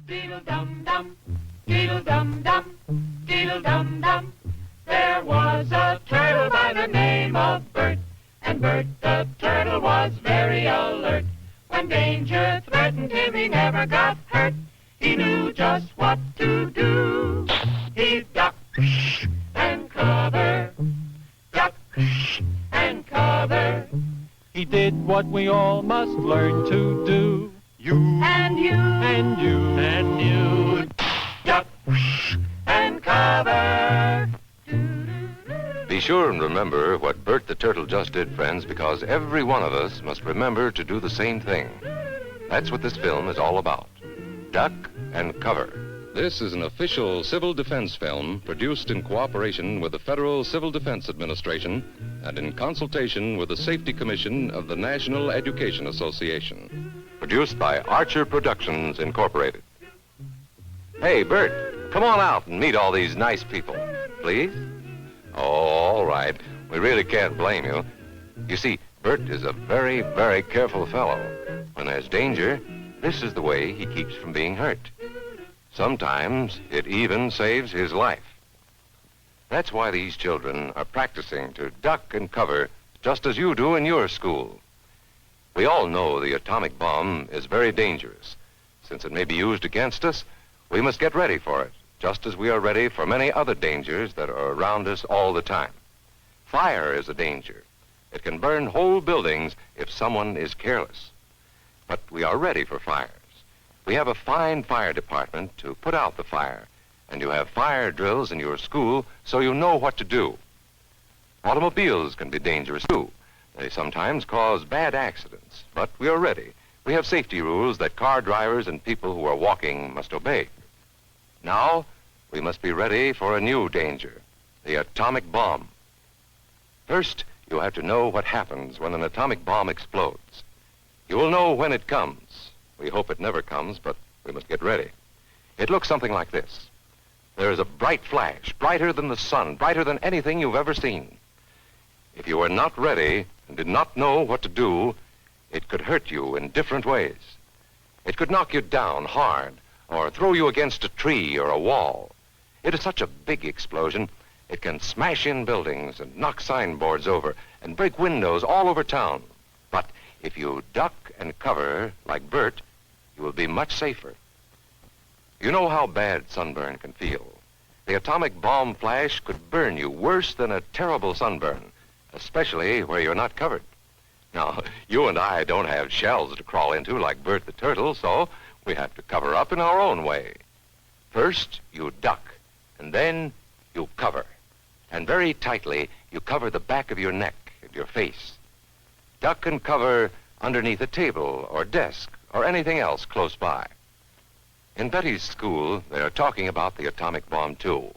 Deedle-dum-dum, deedle-dum-dum, deedle-dum-dum. There was a turtle by the name of Bert, and Bert the turtle was very alert. When danger threatened him, he never got hurt. He knew just what to do. He'd duck and cover, duck and cover. He did what we all must learn to do. You and you And you and you, duck and cover. Be sure and remember what Bert the Turtle just did, friends, because every one of us must remember to do the same thing. That's what this film is all about. Duck and cover. This is an official civil defense film produced in cooperation with the Federal Civil Defense Administration and in consultation with the Safety Commission of the National Education Association. Produced by Archer Productions, Incorporated. Hey, Bert, come on out and meet all these nice people, please. Oh, all right. We really can't blame you. You see, Bert is a very, very careful fellow. When there's danger, this is the way he keeps from being hurt. Sometimes it even saves his life. That's why these children are practicing to duck and cover just as you do in your school. We all know the atomic bomb is very dangerous. Since it may be used against us, we must get ready for it, just as we are ready for many other dangers that are around us all the time. Fire is a danger. It can burn whole buildings if someone is careless. But we are ready for fires. We have a fine fire department to put out the fire, and you have fire drills in your school so you know what to do. Automobiles can be dangerous too. They sometimes cause bad accidents, but we are ready. We have safety rules that car drivers and people who are walking must obey. Now, we must be ready for a new danger, the atomic bomb. First, you have to know what happens when an atomic bomb explodes. You will know when it comes. We hope it never comes, but we must get ready. It looks something like this. There is a bright flash, brighter than the sun, brighter than anything you've ever seen. If you are not ready and did not know what to do, it could hurt you in different ways. It could knock you down hard or throw you against a tree or a wall. It is such a big explosion, it can smash in buildings and knock signboards over and break windows all over town. But if you duck and cover like Bert, you will be much safer. You know how bad sunburn can feel. The atomic bomb flash could burn you worse than a terrible sunburn, especially where you're not covered. Now, you and I don't have shells to crawl into like Bert the Turtle, so we have to cover up in our own way. First, you duck, and then you cover. And very tightly, you cover the back of your neck and your face. Duck and cover underneath a table or desk or anything else close by. In Betty's school, they are talking about the atomic bomb, too.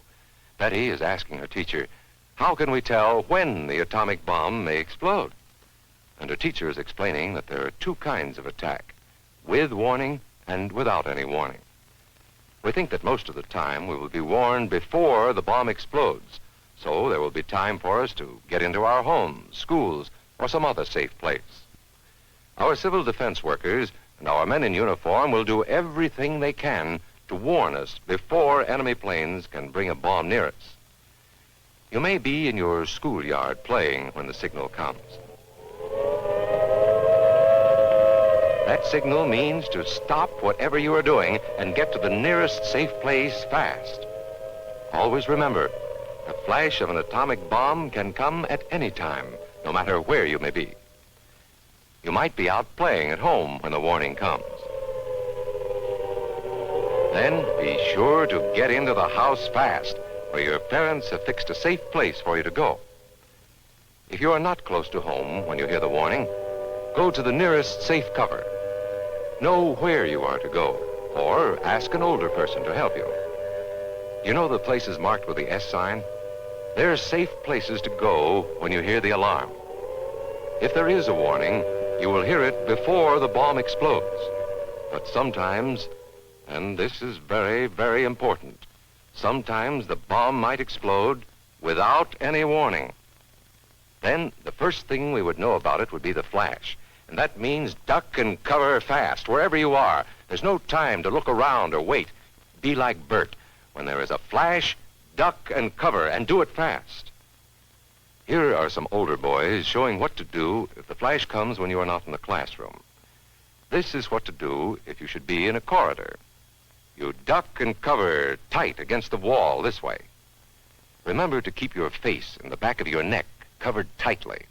Betty is asking her teacher, how can we tell when the atomic bomb may explode? And her teacher is explaining that there are two kinds of attack, with warning and without any warning. We think that most of the time we will be warned before the bomb explodes, so there will be time for us to get into our homes, schools, or some other safe place. Our civil defense workers and our men in uniform will do everything they can to warn us before enemy planes can bring a bomb near us. You may be in your schoolyard playing when the signal comes. That signal means to stop whatever you are doing and get to the nearest safe place fast. Always remember, the flash of an atomic bomb can come at any time, no matter where you may be. You might be out playing at home when the warning comes. Then be sure to get into the house fast, where your parents have fixed a safe place for you to go. If you are not close to home when you hear the warning, go to the nearest safe cover. Know where you are to go, or ask an older person to help you. You know the places marked with the S sign? They're safe places to go when you hear the alarm. If there is a warning, you will hear it before the bomb explodes. But sometimes, and this is very, very important, sometimes the bomb might explode without any warning. Then the first thing we would know about it would be the flash. And that means duck and cover fast, wherever you are. There's no time to look around or wait. Be like Bert. When there is a flash, duck and cover, and do it fast. Here are some older boys showing what to do if the flash comes when you are not in the classroom. This is what to do if you should be in a corridor. You duck and cover tight against the wall this way. Remember to keep your face and the back of your neck covered tightly.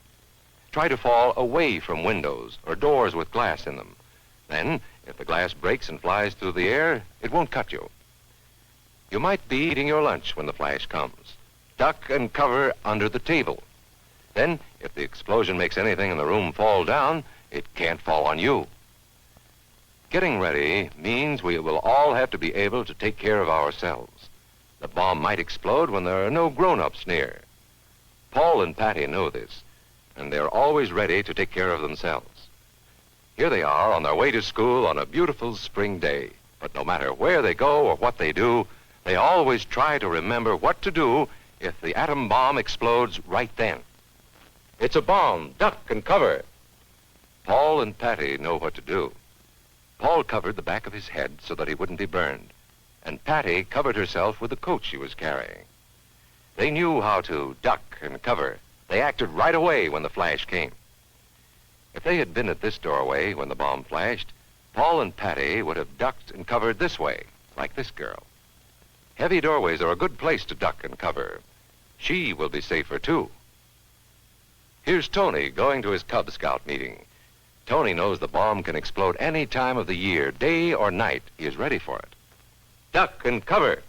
Try to fall away from windows or doors with glass in them. Then, if the glass breaks and flies through the air, it won't cut you. You might be eating your lunch when the flash comes. Duck and cover under the table. Then, if the explosion makes anything in the room fall down, it can't fall on you. Getting ready means we will all have to be able to take care of ourselves. The bomb might explode when there are no grown-ups near. Paul and Patty know this, and they're always ready to take care of themselves. Here they are on their way to school on a beautiful spring day. But no matter where they go or what they do, they always try to remember what to do if the atom bomb explodes right then. It's a bomb. Duck and cover. Paul and Patty know what to do. Paul covered the back of his head so that he wouldn't be burned, and Patty covered herself with the coat she was carrying. They knew how to duck and cover. They acted right away when the flash came. If they had been at this doorway when the bomb flashed, Paul and Patty would have ducked and covered this way, like this girl. Heavy doorways are a good place to duck and cover. She will be safer, too. Here's Tony going to his Cub Scout meeting. Tony knows the bomb can explode any time of the year, day or night. He is ready for it. Duck and cover.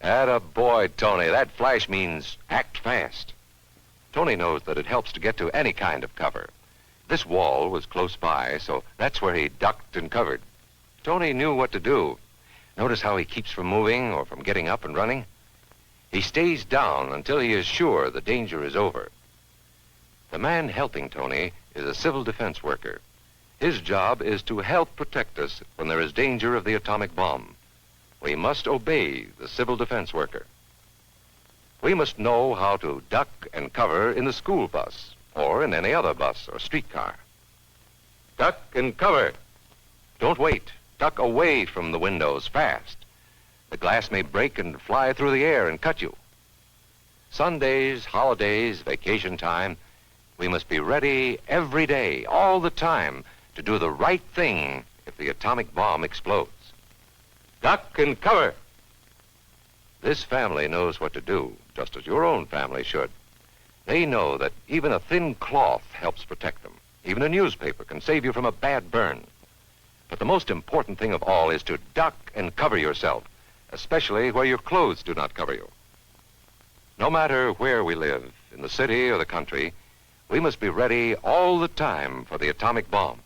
Atta boy, Tony. That flash means act fast. Tony knows that it helps to get to any kind of cover. This wall was close by, so that's where he ducked and covered. Tony knew what to do. Notice how he keeps from moving or from getting up and running? He stays down until he is sure the danger is over. The man helping Tony is a civil defense worker. His job is to help protect us when there is danger of the atomic bomb. We must obey the civil defense worker. We must know how to duck and cover in the school bus or in any other bus or streetcar. Duck and cover. Don't wait. Duck away from the windows fast. The glass may break and fly through the air and cut you. Sundays, holidays, vacation time, we must be ready every day, all the time, to do the right thing if the atomic bomb explodes. Duck and cover. This family knows what to do, just as your own family should. They know that even a thin cloth helps protect them. Even a newspaper can save you from a bad burn. But the most important thing of all is to duck and cover yourself, especially where your clothes do not cover you. No matter where we live, in the city or the country, we must be ready all the time for the atomic bomb.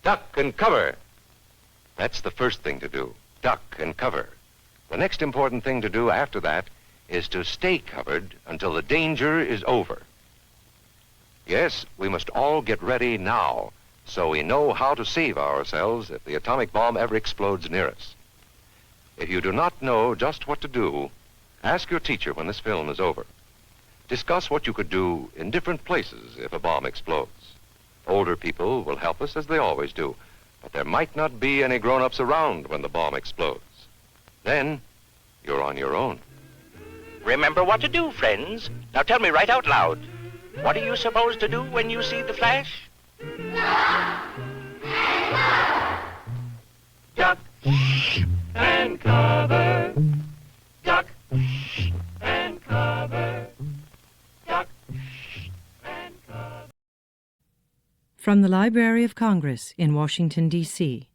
Duck and cover. That's the first thing to do, duck and cover. The next important thing to do after that is to stay covered until the danger is over. Yes, we must all get ready now, so we know how to save ourselves if the atomic bomb ever explodes near us. If you do not know just what to do, ask your teacher when this film is over. Discuss what you could do in different places if a bomb explodes. Older people will help us as they always do, but there might not be any grown-ups around when the bomb explodes. Then, you're on your own. Remember what to do, friends. Now tell me right out loud. What are you supposed to do when you see the flash? Duck and cover. Duck and cover. Duck and cover. From the Library of Congress in Washington, D.C.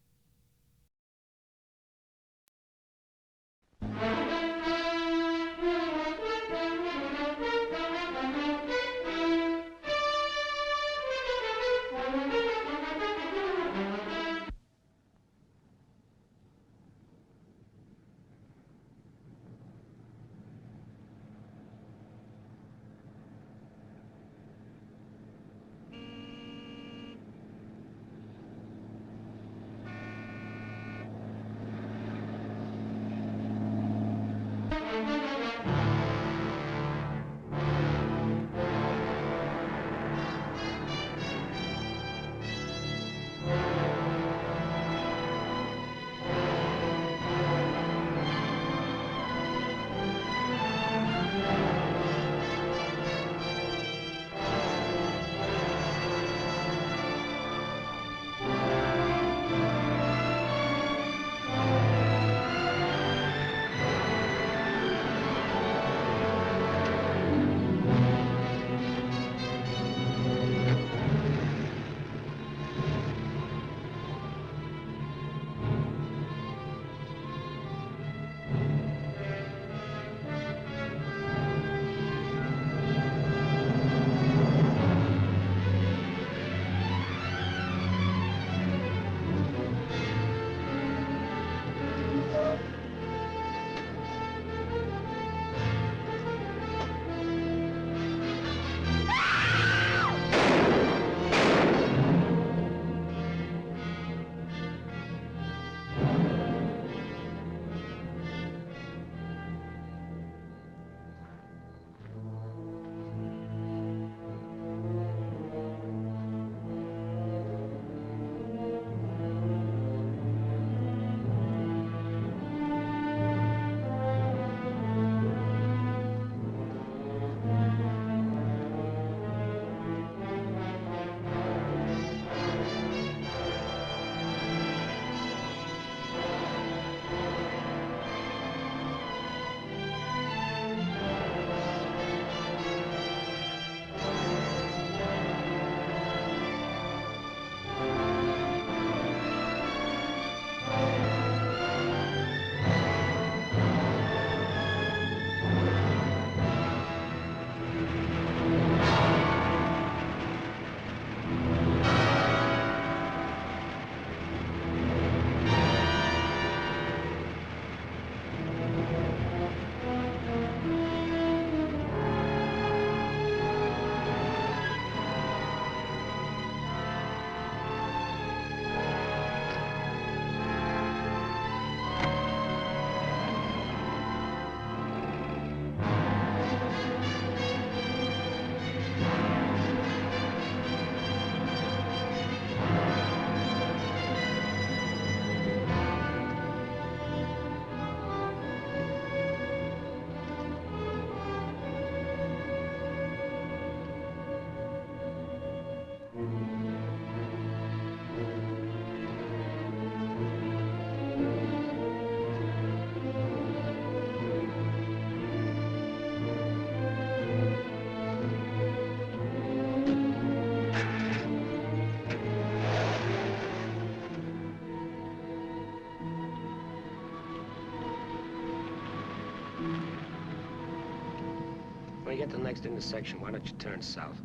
When you get to the next intersection, why don't you turn south?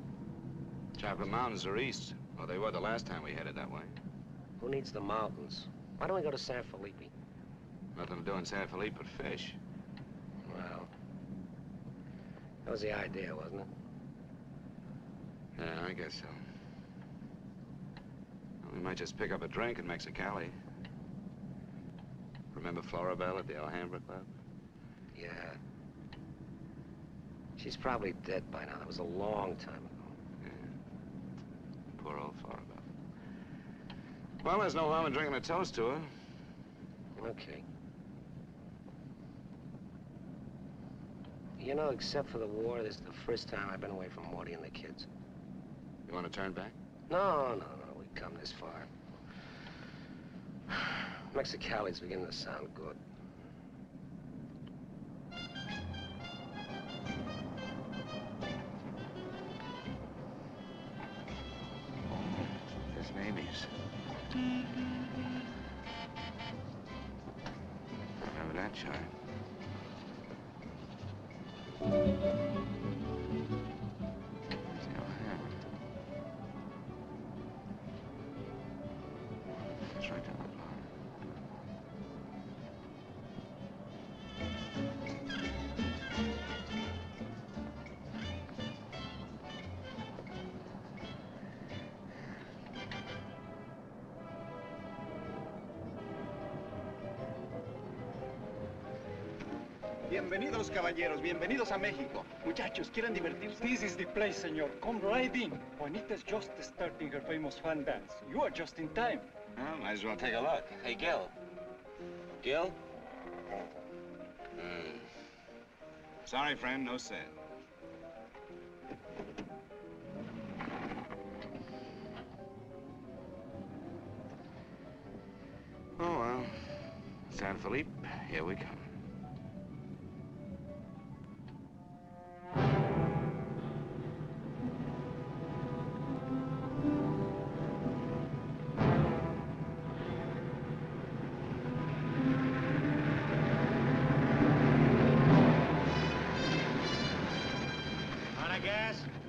Chocolate Mountains are east. Well, they were the last time we headed that way. Who needs the mountains? Why don't we go to San Felipe? Nothing to do in San Felipe but fish. Well, that was the idea, wasn't it? Yeah, I guess so. Well, we might just pick up a drink in Mexicali. Remember Florabelle at the Alhambra Club? Yeah. She's probably dead by now. That was a long time ago. Yeah. Poor old Florabelle. Well, there's no harm in drinking a toast to her. Okay. You know, except for the war, this is the first time I've been away from Morty and the kids. You want to turn back? No. We've come this far. Mexicali's beginning to sound good. Just maybes. Remember that chart. There's the Alhambra. It's right down that line. Bienvenidos, caballeros. Bienvenidos a México. Muchachos, ¿quieren divertirse? This is the place, senor. Come right in. Juanita's just starting her famous fan dance. You are just in time. Well, might as well take a look. Hey, Gil. Gil? Sorry, friend, no sale. Oh, well. San Felipe, here we come.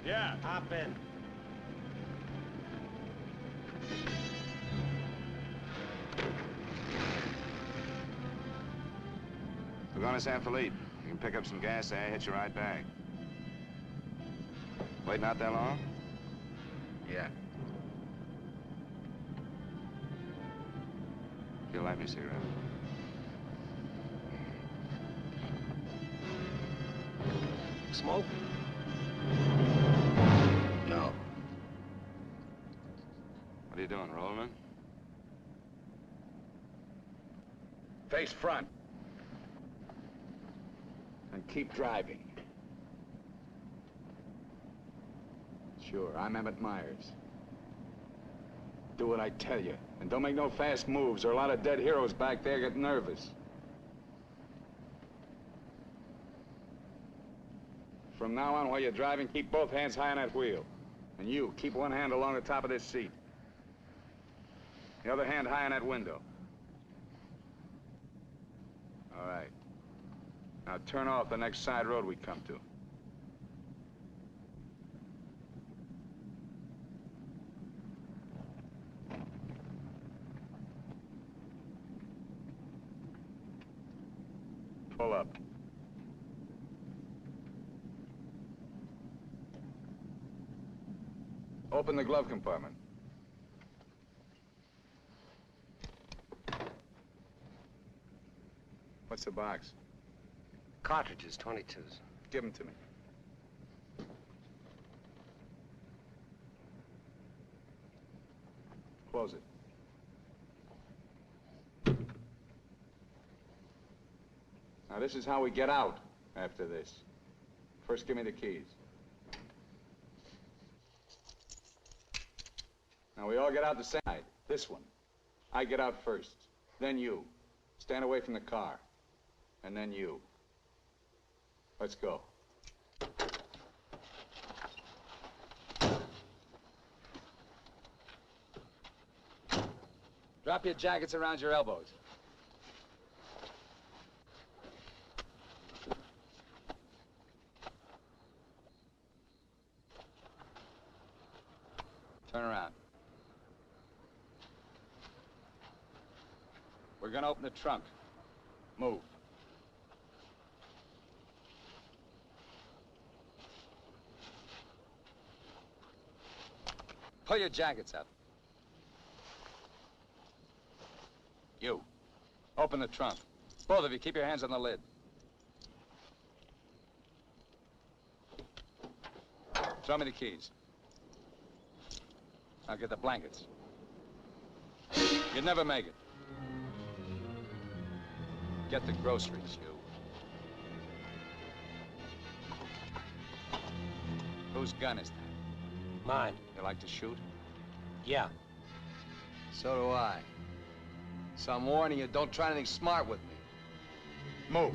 Yeah. Hop in. We're going to San Felipe. You can pick up some gas there, hitch a ride back. Waiting out that long? Yeah. You'll light me a cigarette. Smoke? No. What are you doing, rolling? Face front. And keep driving. Sure, I'm Emmett Myers. Do what I tell you. And don't make no fast moves, or a lot of dead heroes back there get nervous. From now on, while you're driving, keep both hands high on that wheel. And you, keep one hand along the top of this seat. The other hand high on that window. All right. Now turn off the next side road we come to. Pull up. Open the glove compartment. What's the box? Cartridges, 22s. Give them to me. Close it. Now, this is how we get out after this. First, give me the keys. Now, we all get out the same side. This one. I get out first. Then you. Stand away from the car. And then you. Let's go. Drop your jackets around your elbows. Turn around. We're gonna open the trunk. Move. Pull your jackets up. You. Open the trunk. Both of you, keep your hands on the lid. Throw me the keys. Now get the blankets. You'd never make it. Get the groceries, you. Whose gun is that? Mine. You like to shoot? Yeah. So do I. So I'm warning you, don't try anything smart with me. Move.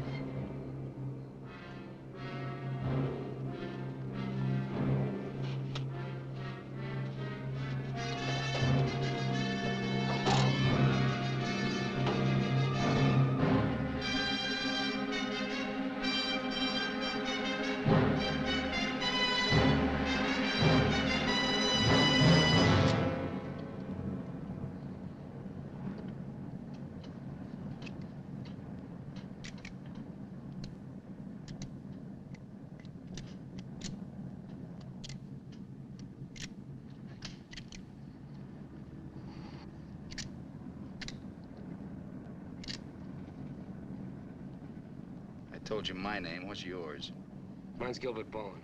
I told you my name. What's yours? Mine's Gilbert Bowen.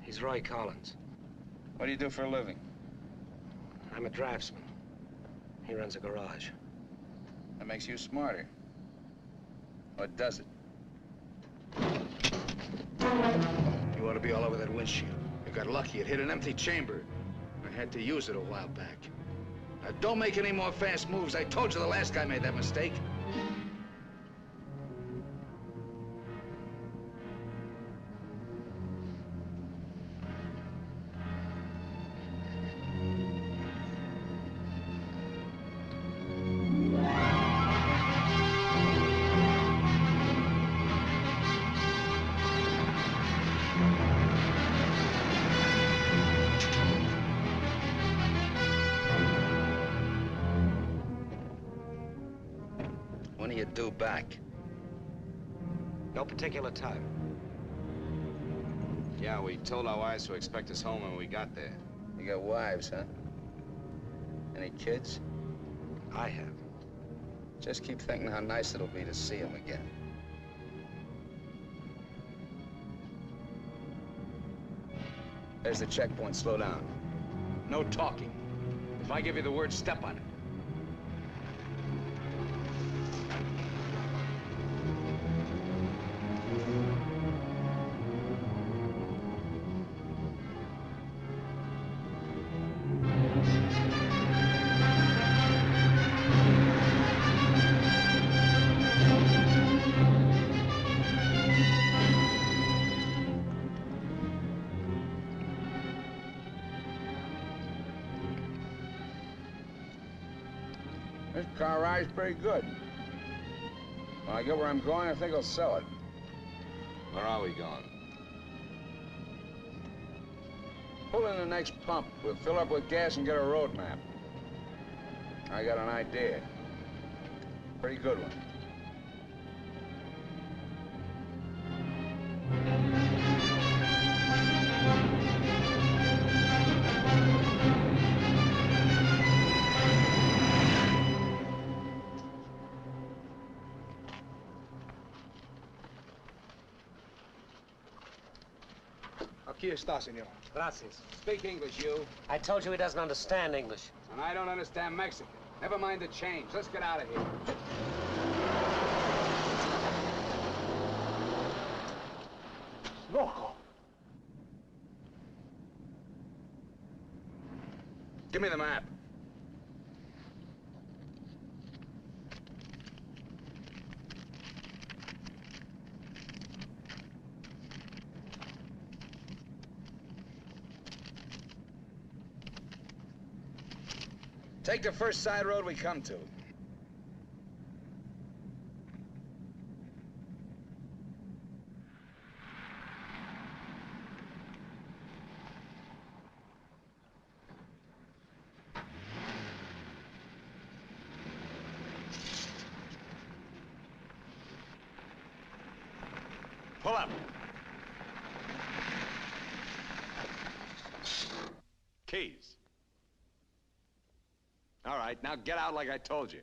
He's Roy Collins. What do you do for a living? I'm a draftsman. He runs a garage. That makes you smarter. Or does it? You ought to be all over that windshield. You got lucky. It hit an empty chamber. I had to use it a while back. Now, don't make any more fast moves. I told you the last guy made that mistake. When are you due back? No particular time. Yeah, we told our wives to expect us home when we got there. You got wives, huh? Any kids? I have. Just keep thinking how nice it'll be to see them again. There's the checkpoint. Slow down. No talking. If I give you the word, step on it. This car ride's pretty good. When I get where I'm going, I think I'll sell it. Where are we going? Pull in the next pump. We'll fill up with gas and get a road map. I got an idea. Pretty good one. Aquí está, senor. Gracias. Speak English, you. I told you he doesn't understand English. And I don't understand Mexican. Never mind the change. Let's get out of here. Loco. Give me the map. Take the first side road we come to. Pull up. Keys. All right, now get out like I told you.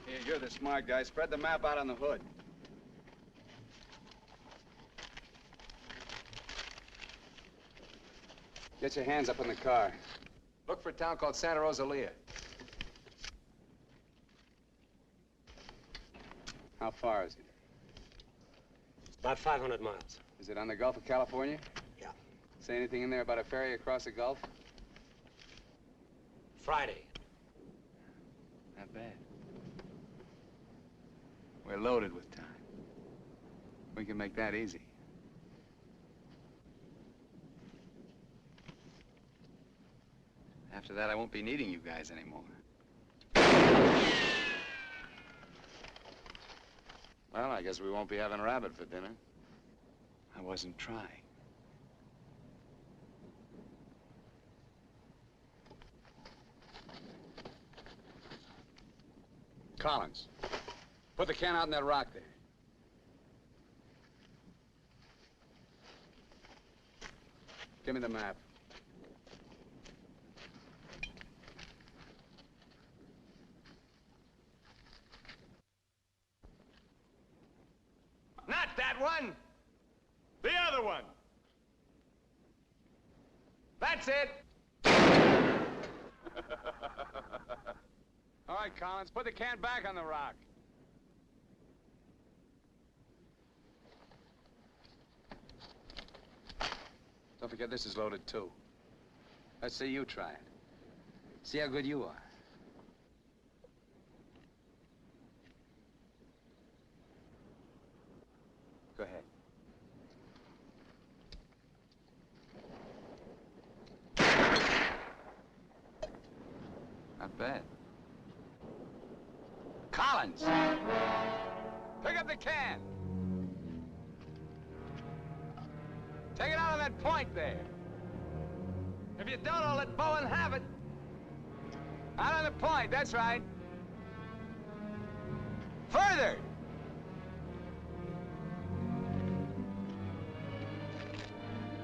Here, you're the smart guy. Spread the map out on the hood. Get your hands up in the car. Look for a town called Santa Rosalia. How far is it? About 500 miles. Is it on the Gulf of California? Yeah. Say anything in there about a ferry across the Gulf? Friday. Not bad. We're loaded with time. We can make that easy. After that, I won't be needing you guys anymore. Well, I guess we won't be having rabbit for dinner. I wasn't trying. Collins, put the can out in that rock there. Give me the map. Not that one! The other one! That's it! All right, Collins, put the can back on the rock. Don't forget this is loaded, too. Let's see you try it. See how good you are. Go ahead. Not bad. Collins! Pick up the can! Take it out on that point there. If you don't, I'll let Bowen have it. Out on the point, that's right. Further!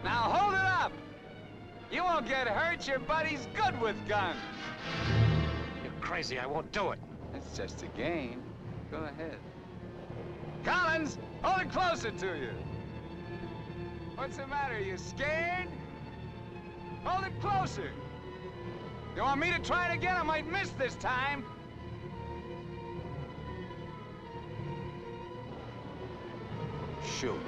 Now hold it up! You won't get hurt, your buddy's good with guns. You're crazy, I won't do it. It's just a game. Go ahead. Collins, hold it closer to you. What's the matter, you scared? Hold it closer. You want me to try it again? I might miss this time. Shoot.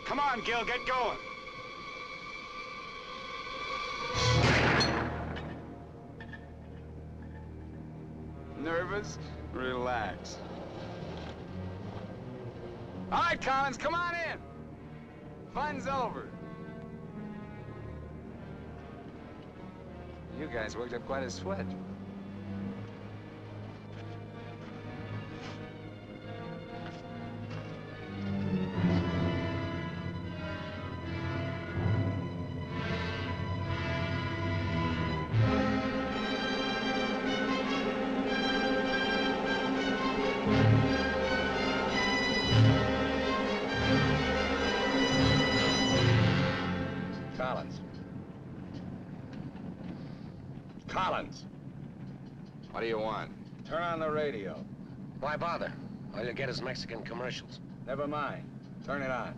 Come on, Gil, get going. Nervous? Relax. All right, Collins, come on in. Fun's over. You guys worked up quite a sweat. Collins. Collins! What do you want? Turn on the radio. Why bother? All you'll get is Mexican commercials. Never mind. Turn it on.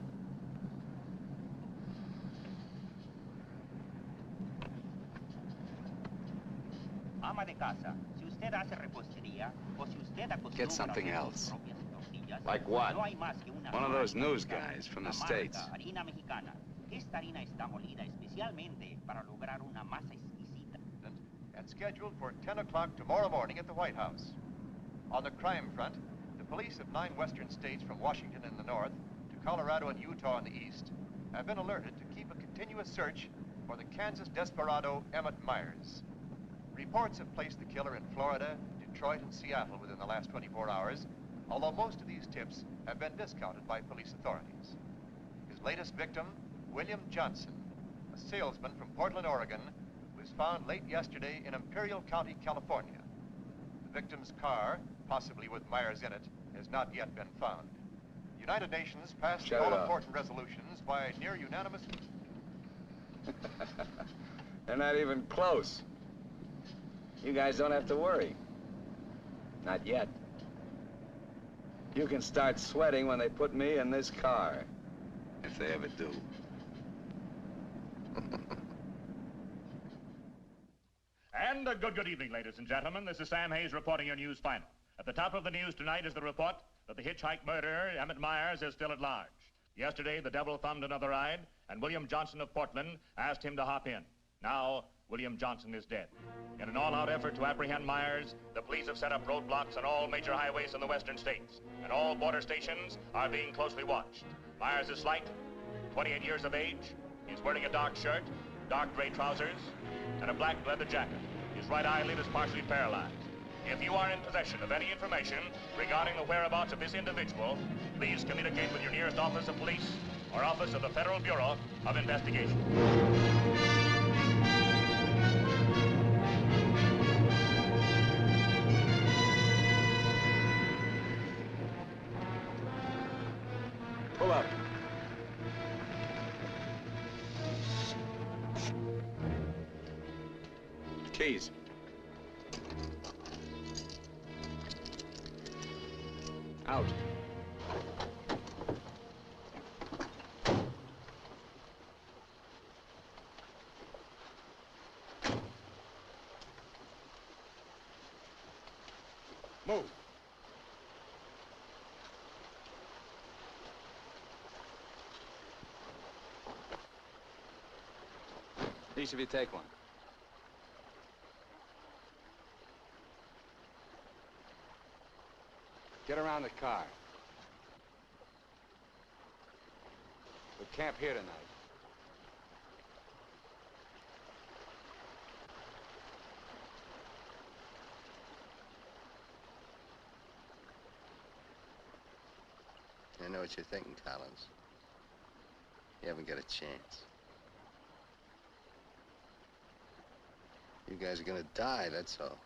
Ama de casa, si usted hace repostería o si usted acostumbra Get something else. propias tortillas, Like what? no hay más que una One of those sola news receta, guys from la the marca States. harina mexicana. Esta harina está molida especialmente para lograr una masa exquisita. And scheduled for 10 o'clock tomorrow morning at the White House. On the crime front, the police of 9 western states from Washington in the north to Colorado and Utah in the east have been alerted to keep a continuous search for the Kansas desperado Emmett Myers. Reports have placed the killer in Florida, Detroit, and Seattle within the last 24 hours, although most of these tips have been discounted by police authorities. His latest victim, William Johnson, a salesman from Portland, Oregon, was found late yesterday in Imperial County, California. The victim's car, possibly with Myers in it, has not yet been found. The United Nations passed the all-important resolutions by near unanimous... They're not even close. You guys don't have to worry. Not yet. You can start sweating when they put me in this car. If they ever do. And a good evening, ladies and gentlemen. This is Sam Hayes reporting your news final. At the top of the news tonight is the report that the hitchhike murderer, Emmett Myers, is still at large. Yesterday, the devil thumbed another ride, and William Johnson of Portland asked him to hop in. Now, William Johnson is dead. In an all-out effort to apprehend Myers, the police have set up roadblocks on all major highways in the western states, and all border stations are being closely watched. Myers is slight, 28 years of age. He's wearing a dark shirt, dark gray trousers, and a black leather jacket. His right eyelid is partially paralyzed. If you are in possession of any information regarding the whereabouts of this individual, please communicate with your nearest office of police or office of the Federal Bureau of Investigation. Pull up. Keys. Out. Move. Each of you take one. Get around the car. We'll camp here tonight. I know what you're thinking, Collins. You haven't got a chance. You guys are gonna die, that's all.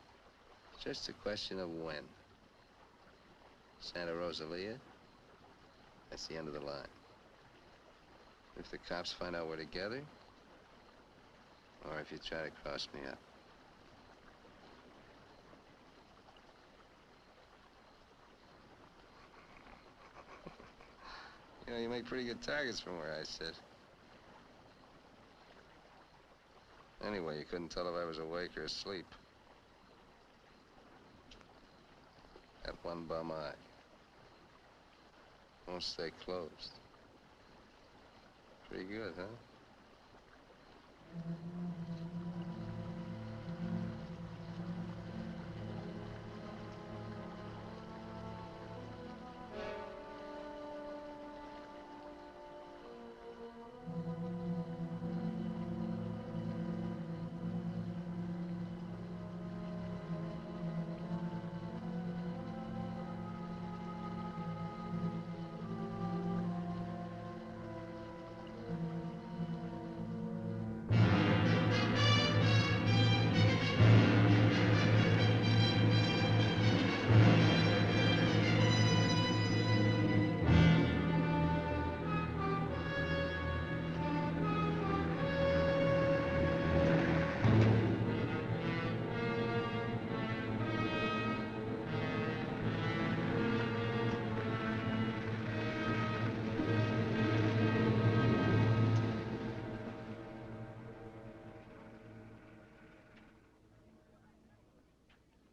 It's just a question of when. Santa Rosalia, that's the end of the line. If the cops find out we're together, or if you try to cross me up. You know, you make pretty good targets from where I sit. Anyway, you couldn't tell if I was awake or asleep. That one bum eye. Won't stay closed. Pretty good, huh?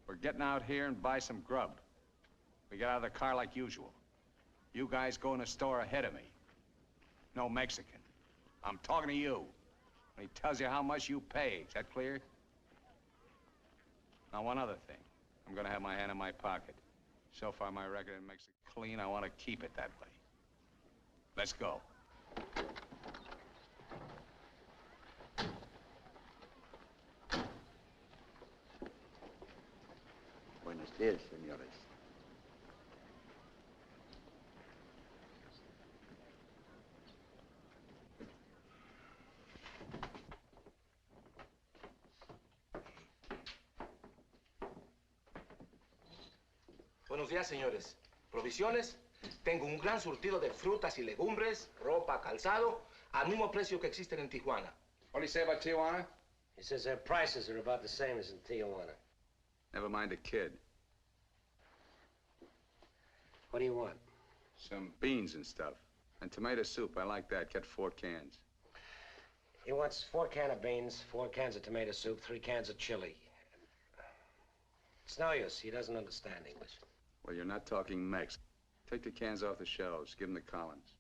We're getting out here and buy some grub. We get out of the car like usual. You guys go in the store ahead of me. No Mexican. I'm talking to you. When he tells you how much you pay. Is that clear? Now, one other thing. I'm gonna have my hand in my pocket. So far, my record makes it clean. I want to keep it that way. Let's go. Buenos días, señores. Buenos días, señores. ¿Provisiones? Tengo un gran surtido de frutas y legumbres, ropa, calzado, al mismo precio que existen en Tijuana. What do you say about Tijuana? He says their prices are about the same as in Tijuana. Never mind the kid. What do you want? Some beans and stuff. And tomato soup. I like that. Get 4 cans. He wants 4 cans of beans, 4 cans of tomato soup, 3 cans of chili. It's no use. He doesn't understand English. Well, you're not talking Mex. Take the cans off the shelves. Give them to Collins.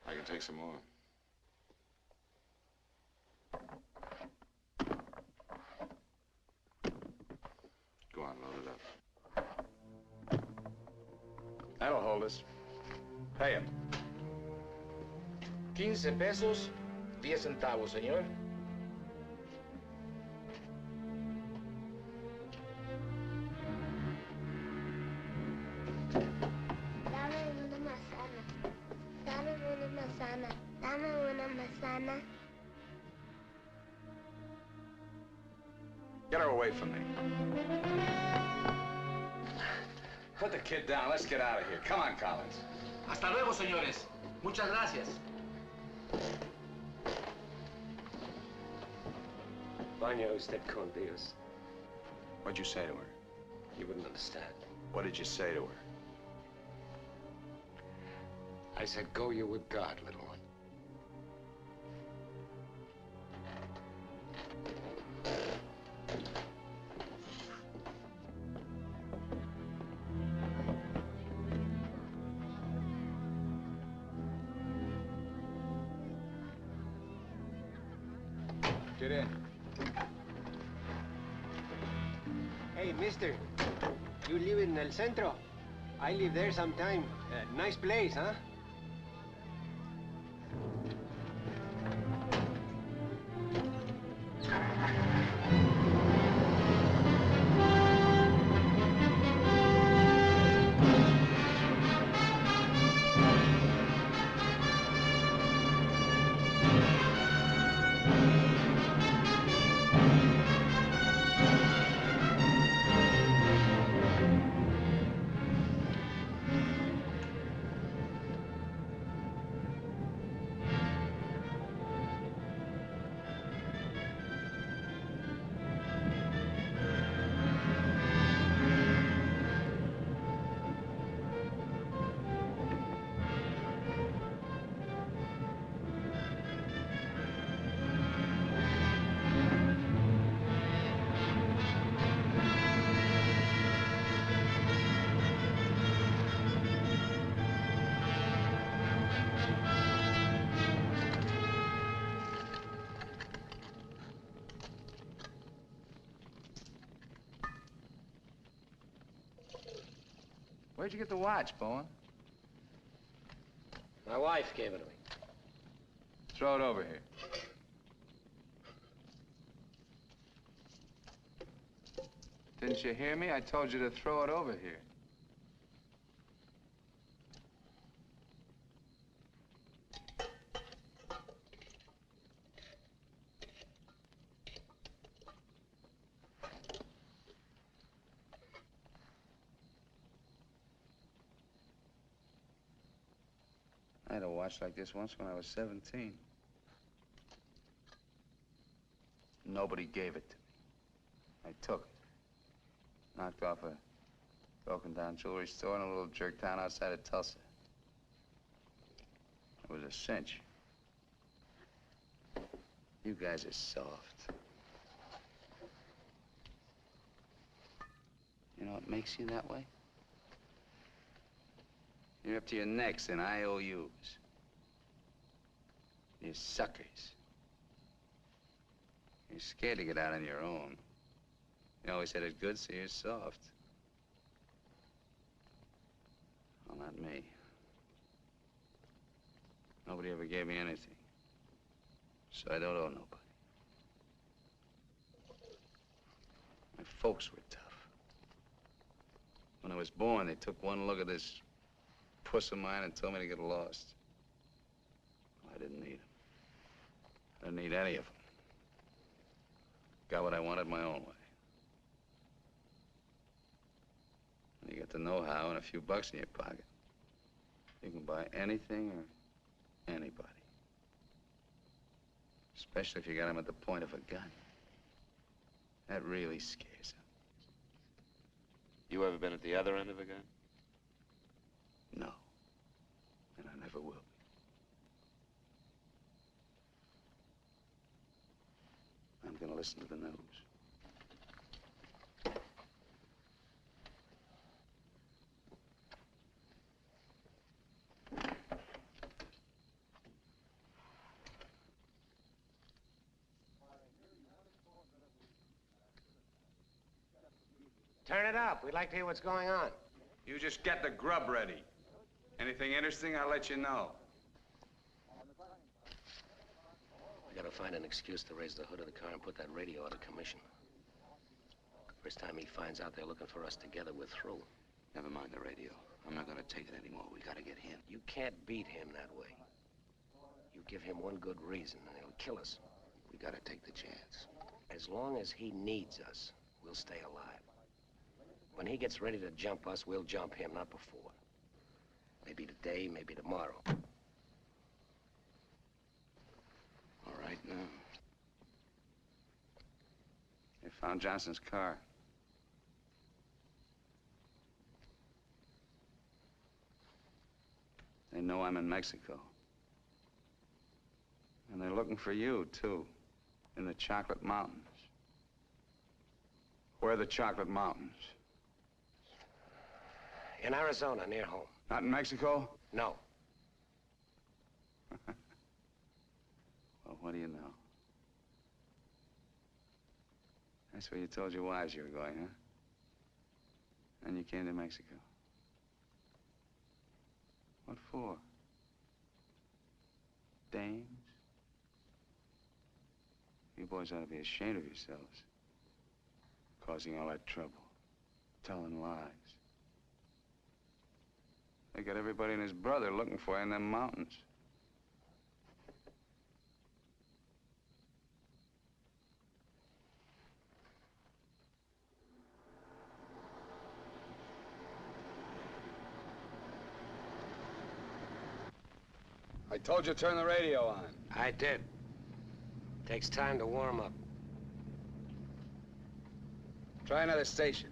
I can take some more. Go on, load it up. That'll hold us. Pay him. 15 pesos, 10 centavos, señor. Dame una manzana. Dame una manzana. Dame una manzana. Get her away from me. Put the kid down. Let's get out of here. Come on, Collins. Hasta luego, señores. Muchas gracias. Vaya usted con Dios. What'd you say to her? You wouldn't understand. What did you say to her? I said, go you with God, little one. Get in. Hey, mister. You live in El Centro? I live there sometime. Nice place, huh? Where'd you get the watch, Bowen? My wife gave it to me. Throw it over here. Didn't you hear me? I told you to throw it over here. I had a watch like this once when I was 17. Nobody gave it to me. I took it. Knocked off a broken-down jewelry store in a little jerk town outside of Tulsa. It was a cinch. You guys are soft. You know what makes you that way? You're up to your necks in IOUs. You suckers. You're scared to get out on your own. You always had it good, so you're soft. Well, not me. Nobody ever gave me anything. So I don't owe nobody. My folks were tough. When I was born, they took one look at this puss of mine and told me to get lost. Well, I didn't need them. I didn't need any of them. Got what I wanted my own way. When you get the know-how and a few bucks in your pocket, you can buy anything or anybody. Especially if you got them at the point of a gun. That really scares them. You ever been at the other end of a gun? No. And I never will be. I'm gonna listen to the news. Turn it up. We'd like to hear what's going on. You just get the grub ready. Anything interesting, I'll let you know. We gotta find an excuse to raise the hood of the car and put that radio out of commission. First time he finds out they're looking for us together, we're through. Never mind the radio. I'm not gonna take it anymore. We gotta get him. You can't beat him that way. You give him one good reason and he'll kill us. We gotta take the chance. As long as he needs us, we'll stay alive. When he gets ready to jump us, we'll jump him, not before. Maybe today, maybe tomorrow. All right now. They found Johnson's car. They know I'm in Mexico. And they're looking for you, too, in the Chocolate Mountains. Where are the Chocolate Mountains? In Arizona, near home. Not in Mexico? No. Well, what do you know? That's where you told your wives you were going, huh? And you came to Mexico. What for? Dames? You boys ought to be ashamed of yourselves. Causing all that trouble. Telling lies. They got everybody and his brother looking for you in them mountains. I told you to turn the radio on. I did. Takes time to warm up. Try another station.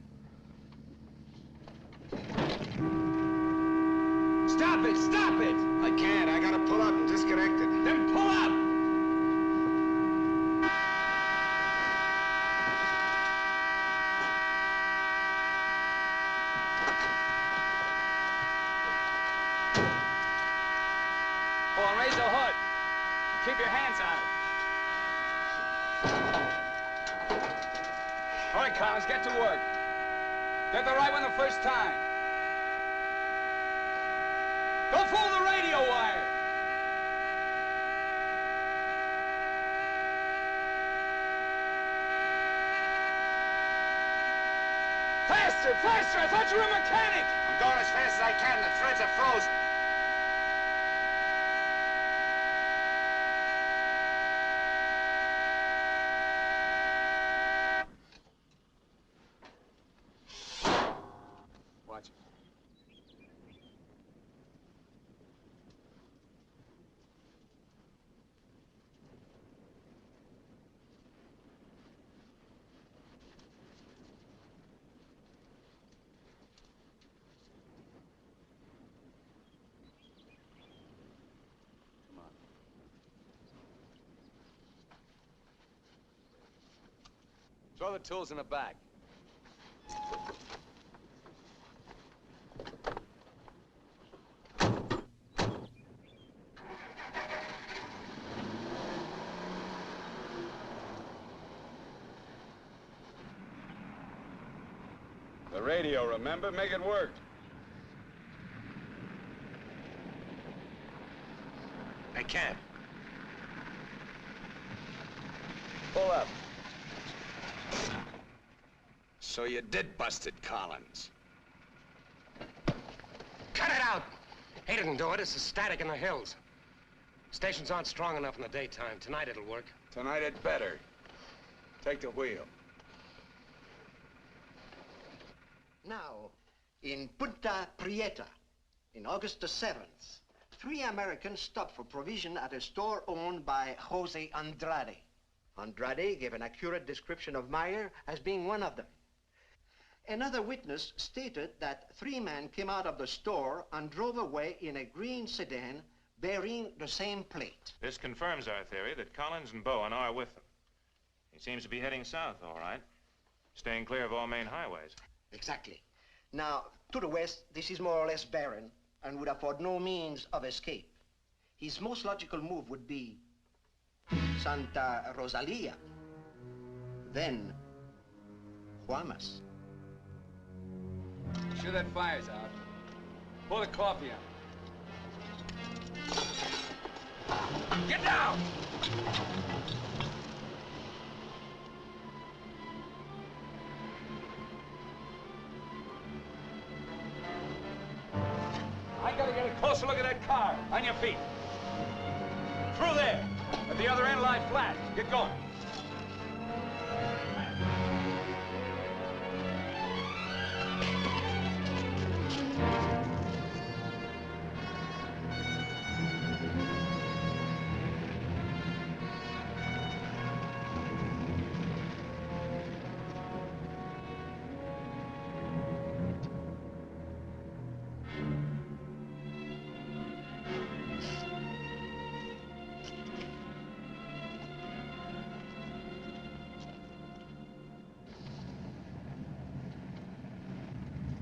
Stop it! Stop it! I can't. I gotta pull up and disconnect it. Then pull up! Oh, and raise the hood. Keep your hands on it. All right, Collins, get to work. Get the right one the first time. Don't fool the radio wire. Faster, faster! I thought you were a mechanic! I'm going as fast as I can. The threads are frozen. Watch it. Throw the tools in the back. The radio, remember? Make it work. I can't. Pull up. So you did bust it, Collins. Cut it out! He didn't do it. It's the static in the hills. Stations aren't strong enough in the daytime. Tonight it'll work. Tonight it better. Take the wheel. Now, in Punta Prieta, in August the 7th, 3 Americans stopped for provision at a store owned by Jose Andrade. Andrade gave an accurate description of Meyer as being one of them. Another witness stated that 3 men came out of the store and drove away in a green sedan bearing the same plate. This confirms our theory that Collins and Bowen are with them. He seems to be heading south, all right, staying clear of all main highways. Exactly. Now, to the west, this is more or less barren and would afford no means of escape. His most logical move would be Santa Rosalia, then Guamas. Sure that fire's out. Pour the coffee on. Get down! I gotta get a closer look at that car. On your feet. Through there. At the other end, lie flat. Get going.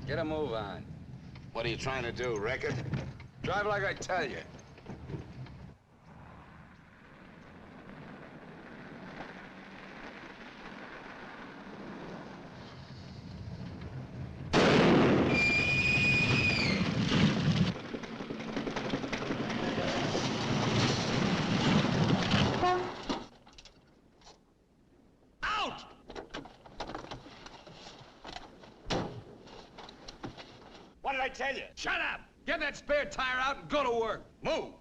Get a move on. What are you trying to do, wreck it? Drive like I tell you. What did I tell you? Shut up! Get that spare tire out and go to work. Move!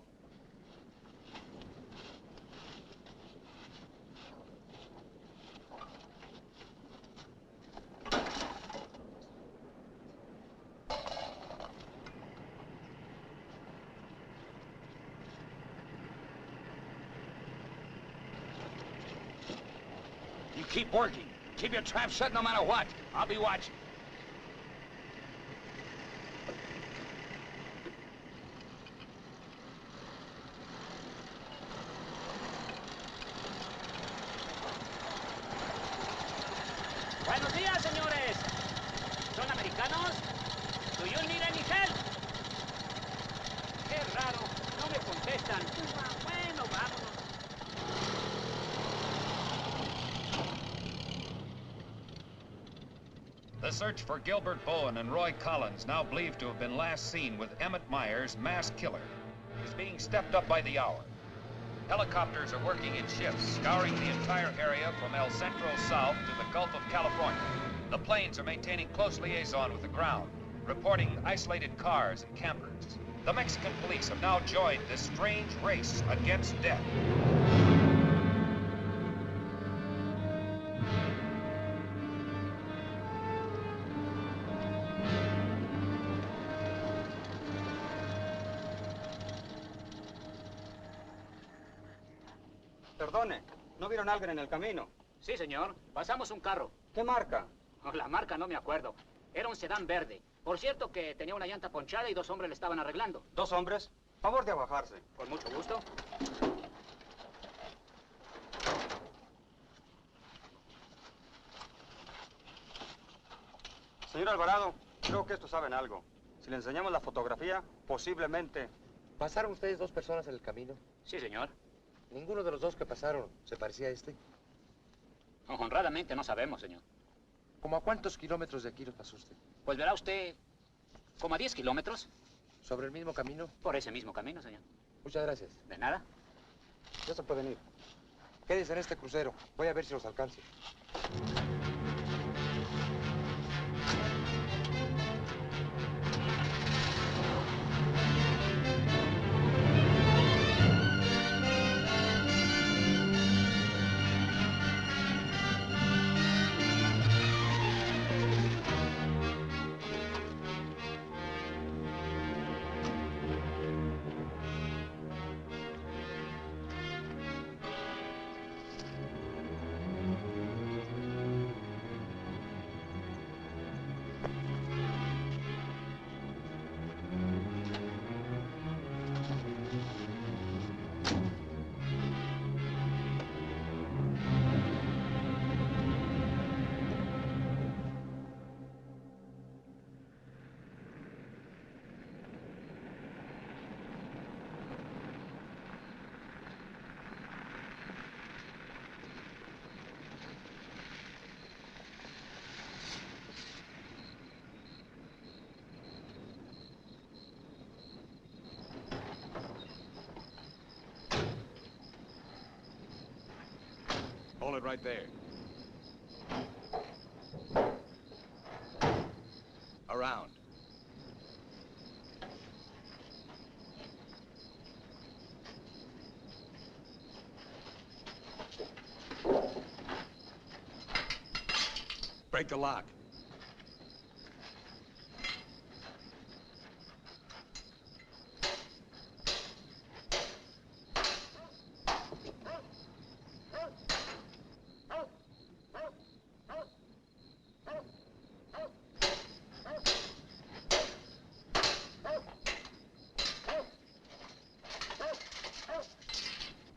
You keep working. Keep your trap shut no matter what. I'll be watching. Buenos días, señores. ¿Son americanos? Do you need any help? Qué raro, no me contestan. Bueno, vámonos. The search for Gilbert Bowen and Roy Collins, now believed to have been last seen with Emmett Myers, mass killer, is being stepped up by the hour. Helicopters are working in shifts, scouring the entire area from El Centro south to the Gulf of California. The planes are maintaining close liaison with the ground, reporting isolated cars and campers. The Mexican police have now joined this strange race against death. Perdone, ¿no vieron a alguien en el camino? Sí, señor. Pasamos un carro. ¿Qué marca? Oh, la marca no me acuerdo. Era un sedán verde. Por cierto que tenía una llanta ponchada y 2 hombres le estaban arreglando. ¿2 hombres? Favor de abajarse. Con mucho gusto. Señor Alvarado, creo que estos saben algo. Si le enseñamos la fotografía, posiblemente... ¿Pasaron ustedes 2 personas en el camino? Sí, señor. ¿Ninguno de los 2 que pasaron se parecía a este? Honradamente no sabemos, señor. ¿Cómo a cuántos kilómetros de aquí los pasó usted? Pues verá usted, como a 10 kilómetros. ¿Sobre el mismo camino? Por ese mismo camino, señor. Muchas gracias. De nada. Ya se pueden ir. Quédense en este crucero. Voy a ver si los alcanzo. Hold it right there. Around. Break the lock.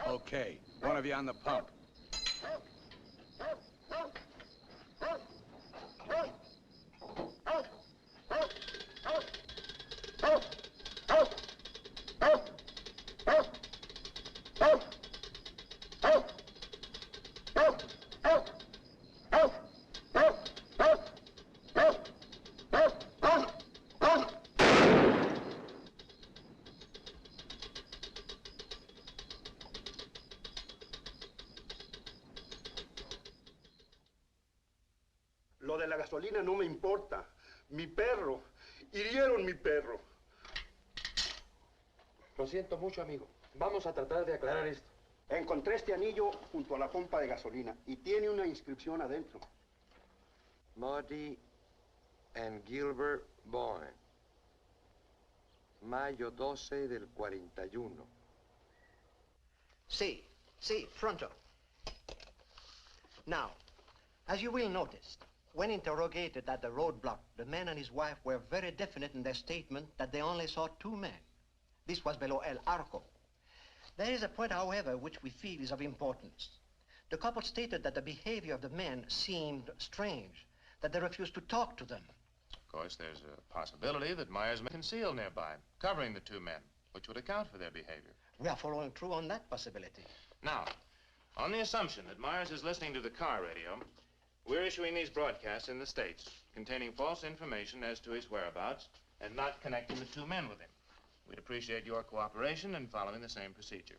Okay, one of you on the pump. Lo de la gasolina no me importa. Mi perro. Hirieron mi perro. Lo siento mucho, amigo. Vamos a tratar de aclarar esto. Encontré este anillo junto a la pompa de gasolina y tiene una inscripción adentro. Marty and Gilbert Bowen. Mayo 12 del 41. Sí, pronto. Now, as you will notice, when interrogated at the roadblock, the man and his wife were very definite in their statement that they only saw two men. This was below El Arco. There is a point, however, which we feel is of importance. The couple stated that the behavior of the men seemed strange, that they refused to talk to them. Of course, there's a possibility that Myers may conceal nearby, covering the two men, which would account for their behavior. We are following through on that possibility. Now, on the assumption that Myers is listening to the car radio, we're issuing these broadcasts in the States, containing false information as to his whereabouts and not connecting the two men with him. We'd appreciate your cooperation in following the same procedure.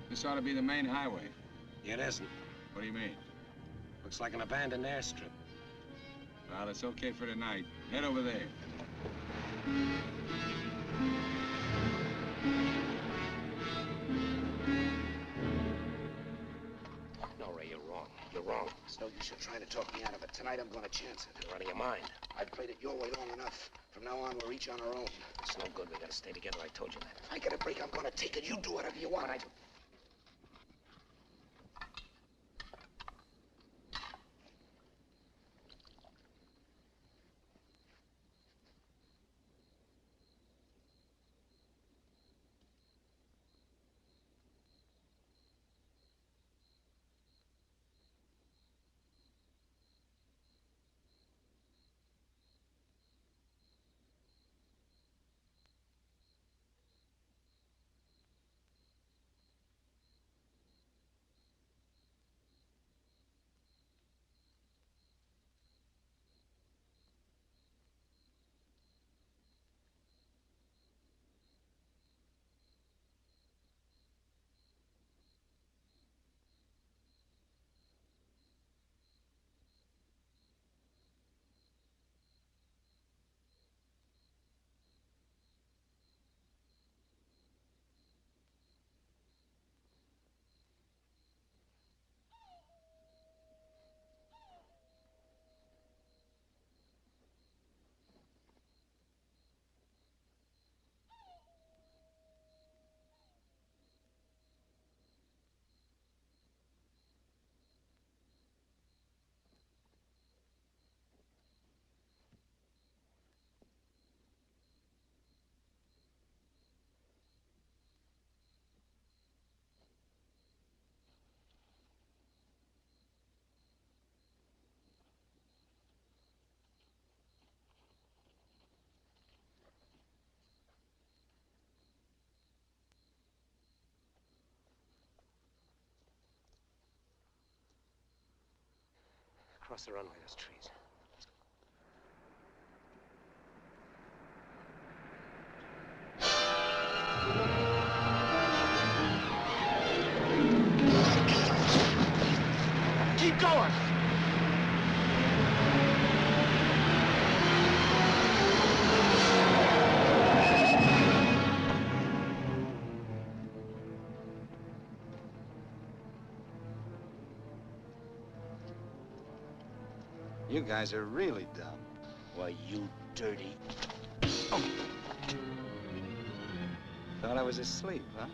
This ought to be the main highway. It isn't. What do you mean? Looks like an abandoned airstrip. Well, it's okay for tonight. Head over there. No, Ray, you're wrong. You're wrong. It's no use you trying to talk me out of it. Tonight I'm going to chance it. You're out of your mind. I've played it your way long enough. From now on, we're each on our own. It's no good. We gotta stay together. I told you that. If I get a break, I'm going to take it. You do whatever you want. Across the runway, those trees. Keep going! You guys are really dumb. Why, you dirty... Thought I was asleep, huh?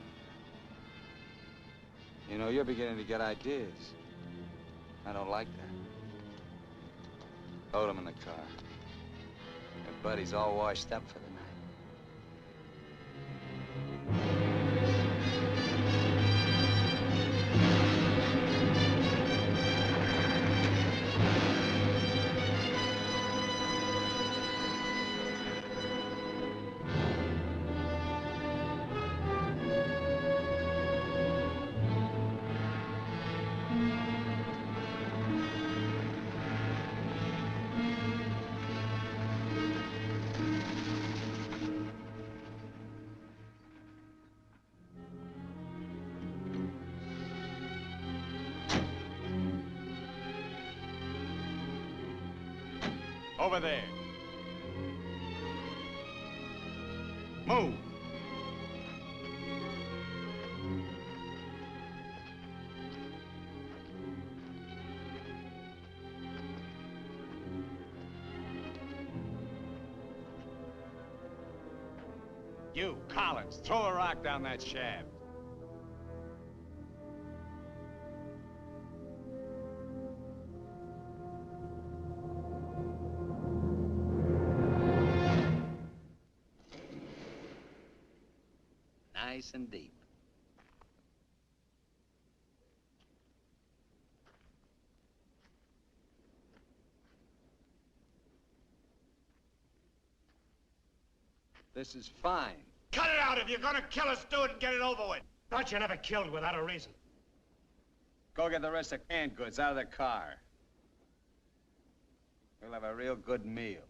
You know, you're beginning to get ideas. I don't like that. Hold him in the car. Your buddy's all washed up for the night. Over there. Move. You, Collins, throw a rock down that shaft. Nice and deep. This is fine. Cut it out! If you're gonna kill us, do it and get it over with. Thought you never killed without a reason. Go get the rest of canned goods out of the car. We'll have a real good meal.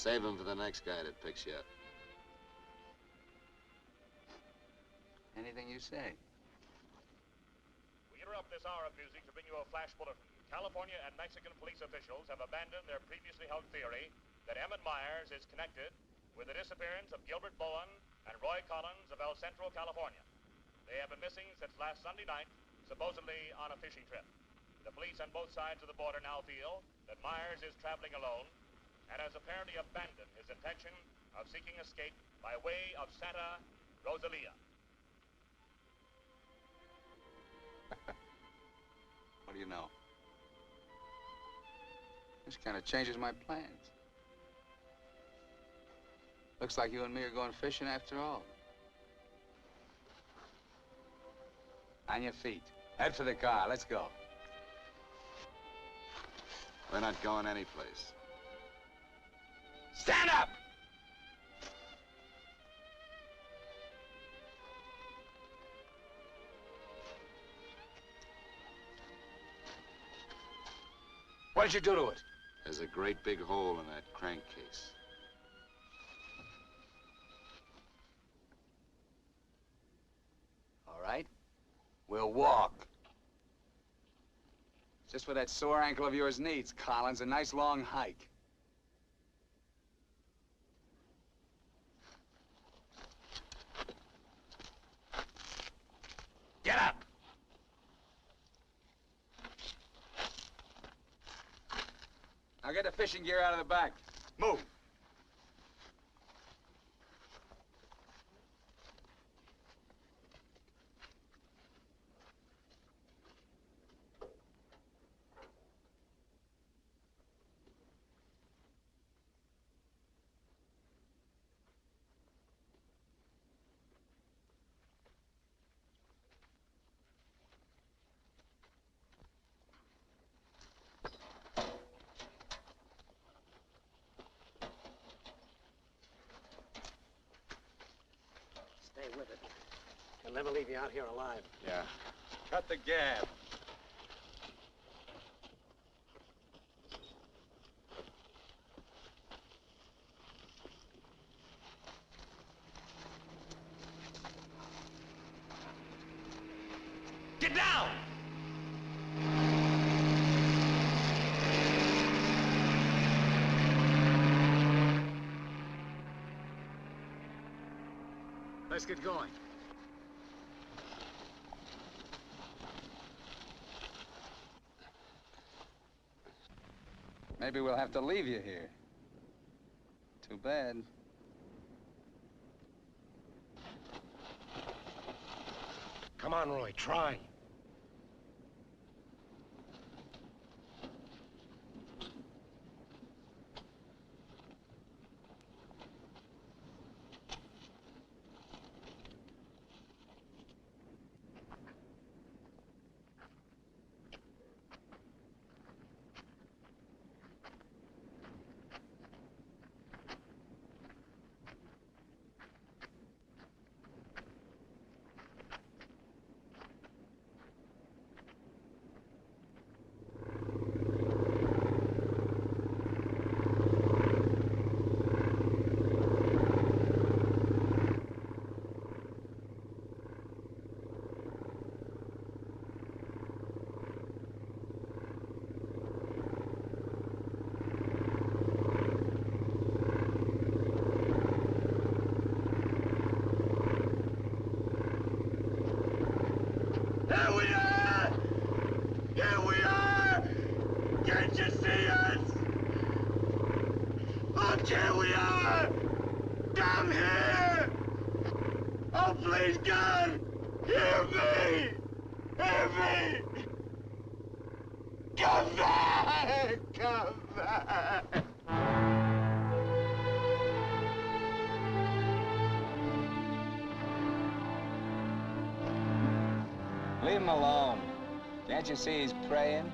Save him for the next guy that picks you up. Anything you say. We interrupt this hour of music to bring you a flash bulletin. California and Mexican police officials have abandoned their previously held theory that Emmett Myers is connected with the disappearance of Gilbert Bowen and Roy Collins of El Centro, California. They have been missing since last Sunday night, supposedly on a fishing trip. The police on both sides of the border now feel that Myers is traveling alone and has apparently abandoned his intention of seeking escape by way of Santa Rosalia. What do you know? This kind of changes my plans. Looks like you and me are going fishing after all. On your feet. Head for the car. Let's go. We're not going anyplace. Stand up! What did you do to it? There's a great big hole in that crankcase. All right. We'll walk. Just what that sore ankle of yours needs, Collins. A nice long hike. Get up! Now get the fishing gear out of the back. Move. with it. They'll never leave you out here alive. Yeah. Cut the gab. Get down! Let's get going. Maybe we'll have to leave you here. Too bad. Come on, Roy, try. Here we are! Here we are! Can't you see us? Look, here we are! Come here! Oh, please, God! Hear me! Hear me! Come back! Come back! Leave him alone. Can't you see he's praying?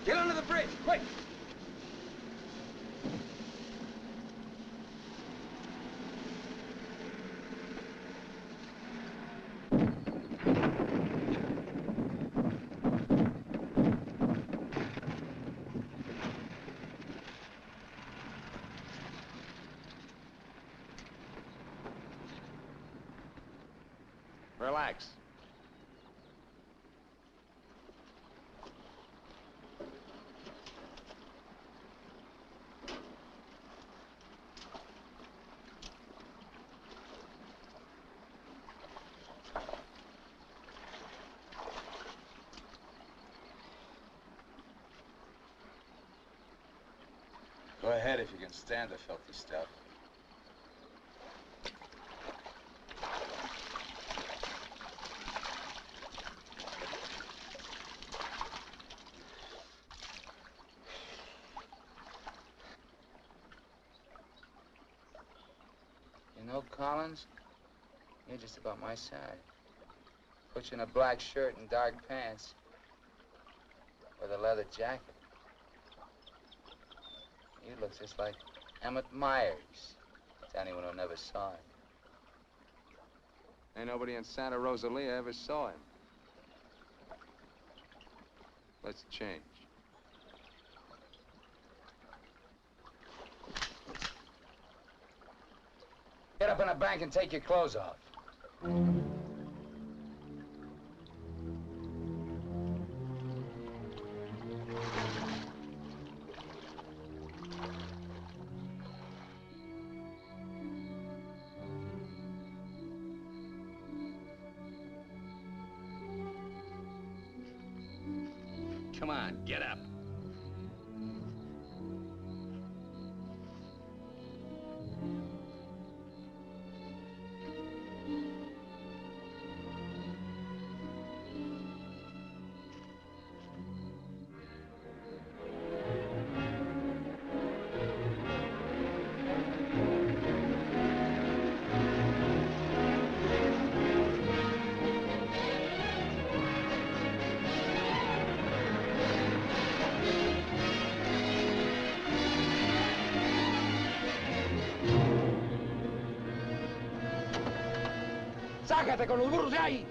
Get under the bridge, quick! Relax. Go ahead if you can stand the filthy stuff. You know, Collins, you're just about my size. Put you in a black shirt and dark pants with a leather jacket. You look just like Emmett Myers, to anyone who never saw him. Ain't nobody in Santa Rosalia ever saw him. Let's change. up in the bank and take your clothes off. Come on, get up. ¡Sácate con los burros de ahí!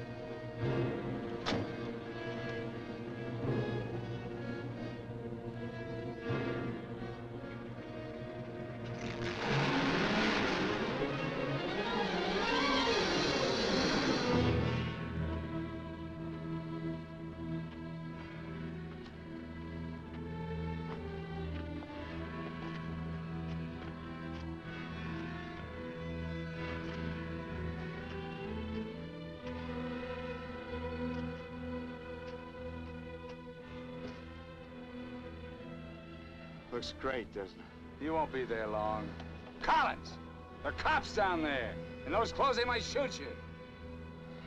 Looks great, doesn't it? You won't be there long. Collins! There are cops down there. In those clothes, they might shoot you.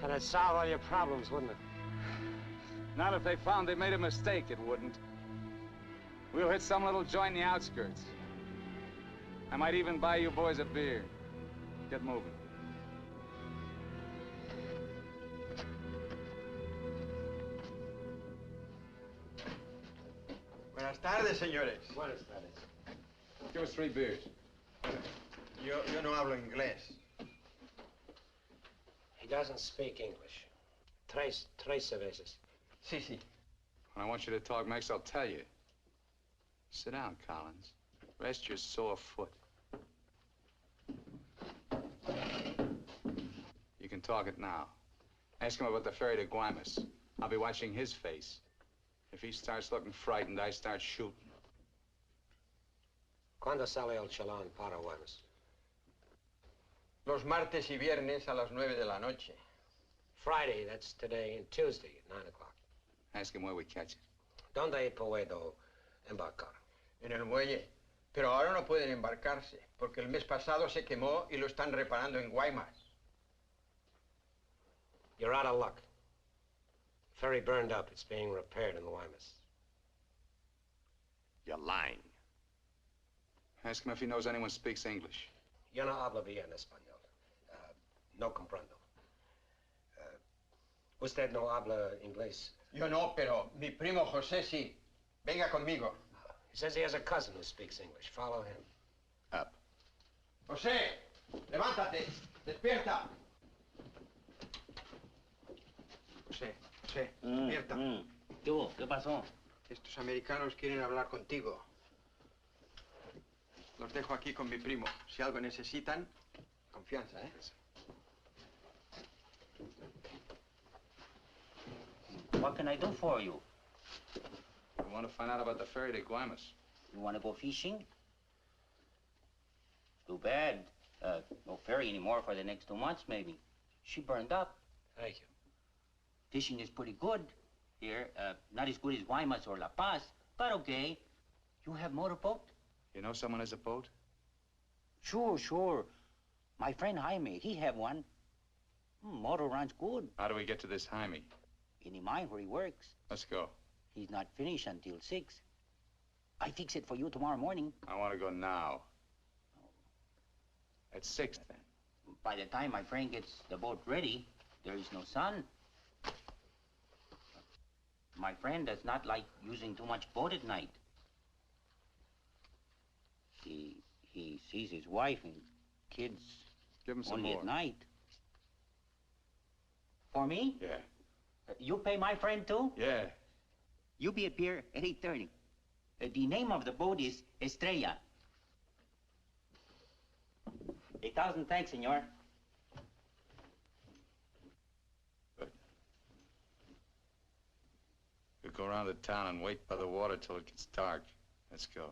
That'd solve all your problems, wouldn't it? Not if they found they made a mistake, it wouldn't. We'll hit some little joint in the outskirts. I might even buy you boys a beer. Get moving. Buenas tardes, señores. Buenas tardes. Give us 3 beers. Yo no hablo inglés. He doesn't speak English. Tres cervezas. Sí, sí. When I want you to talk, Max, I'll tell you. Sit down, Collins. Rest your sore foot. You can talk it now. Ask him about the ferry to Guaymas. I'll be watching his face. If he starts looking frightened, I start shooting. ¿Cuándo sale el chalán para Guaymas? Los martes y viernes a las 9 de la noche. Friday, that's today, and Tuesday at 9 o'clock. Ask him where we catch it. ¿Dónde puedo embarcar? En el muelle. Pero ahora no pueden embarcarse, porque el mes pasado se quemó y lo están reparando en Guaymas. You're out of luck. Ferry burned up. It's being repaired in the Guaymas. You're lying. Ask him if he knows anyone speaks English. Yo no hablo bien español. No comprendo. Usted no habla inglés. Yo no, pero mi primo José sí. Venga conmigo. He says he has a cousin who speaks English. Follow him. Up. José, levántate. Despierta. José, despierta. ¿Qué hubo? ¿Qué pasó? Estos americanos quieren hablar contigo. Los dejo aquí con mi primo. Si algo necesitan, confianza, ¿eh? What can I do for you? We want to find out about the ferry to Guaymas. You want to go fishing? Too bad. No ferry anymore for the next 2 months, maybe. She burned up. Thank you. Fishing is pretty good here. Not as good as Guaymas or La Paz, but okay. You have motorboat? You know someone has a boat? Sure. My friend Jaime, he have one. Motor runs good. How do we get to this Jaime? In the mine where he works. Let's go. He's not finished until 6. I fix it for you tomorrow morning. I want to go now. At 6, then. By the time my friend gets the boat ready, there is no sun. My friend does not like using too much boat at night. He sees his wife and kids Give him some only more. at night. For me? Yeah. You pay my friend too? Yeah. You be at pier at 8:30. The name of the boat is Estrella. 1,000 thanks, senor. We'll go around the town and wait by the water till it gets dark. Let's go.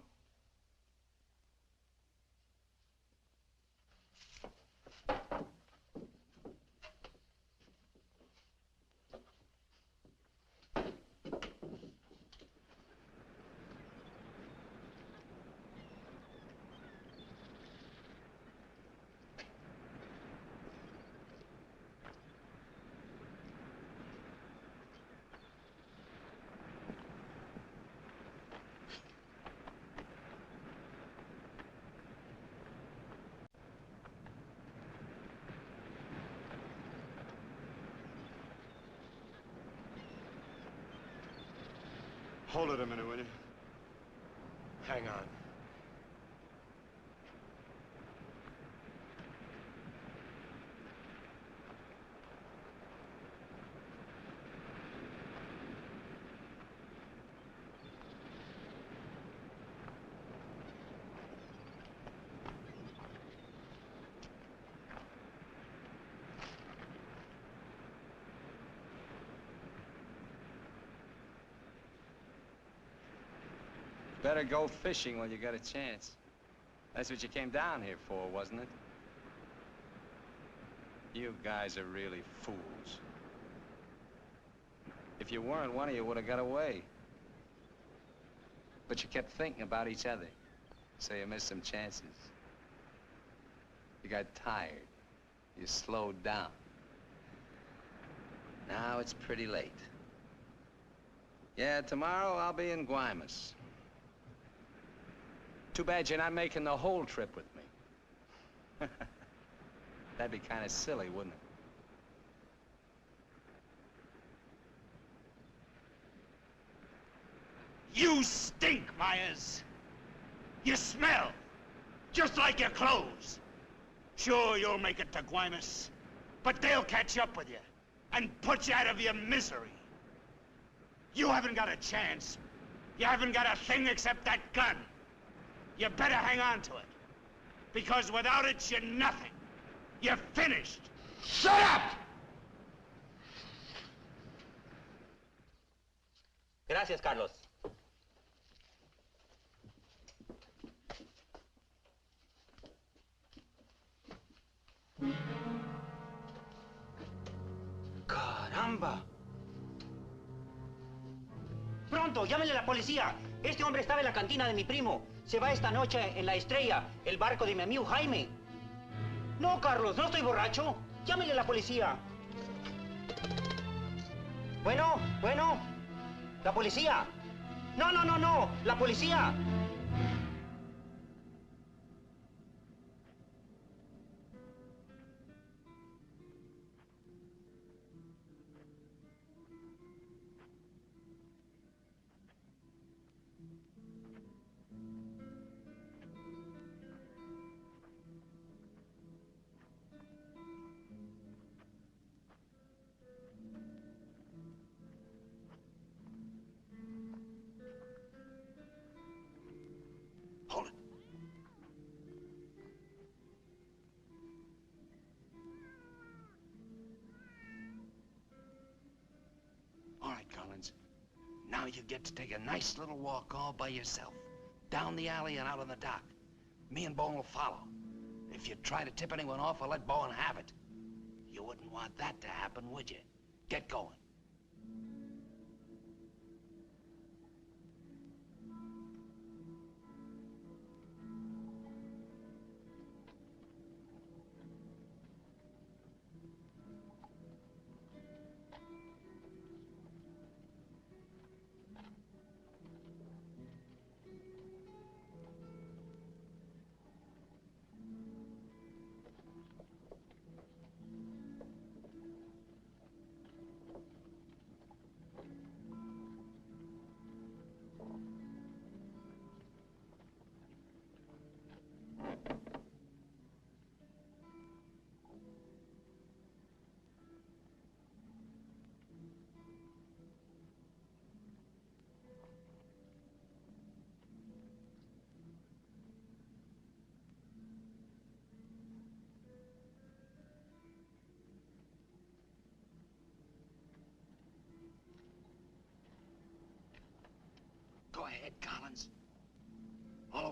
Hold it a minute, will you? Hang on. Better go fishing while you got a chance. That's what you came down here for, wasn't it? You guys are really fools. If you weren't, one of you would have got away. But you kept thinking about each other, so you missed some chances. You got tired. You slowed down. Now it's pretty late. Yeah, tomorrow I'll be in Guaymas. Too bad you're not making the whole trip with me. That'd be kind of silly, wouldn't it? You stink, Myers. You smell, just like your clothes. Sure, you'll make it to Guaymas, but they'll catch up with you and put you out of your misery. You haven't got a chance. You haven't got a thing except that gun. You better hang on to it, because without it, you're nothing. You're finished. Shut up! Gracias, Carlos. ¡Caramba! Pronto, llámenle a la policía. Este hombre estaba en la cantina de mi primo. Se va esta noche en la Estrella, el barco de mi amigo Jaime. No, Carlos, no estoy borracho. Llámenle a la policía. Bueno, la policía. No, la policía. All right, Collins. Now you get to take a nice little walk all by yourself. Down the alley and out on the dock. Me and Bowen will follow. If you try to tip anyone off, I'll let Bowen have it. You wouldn't want that to happen, would you? Get going.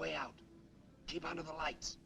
way out. Keep under the lights.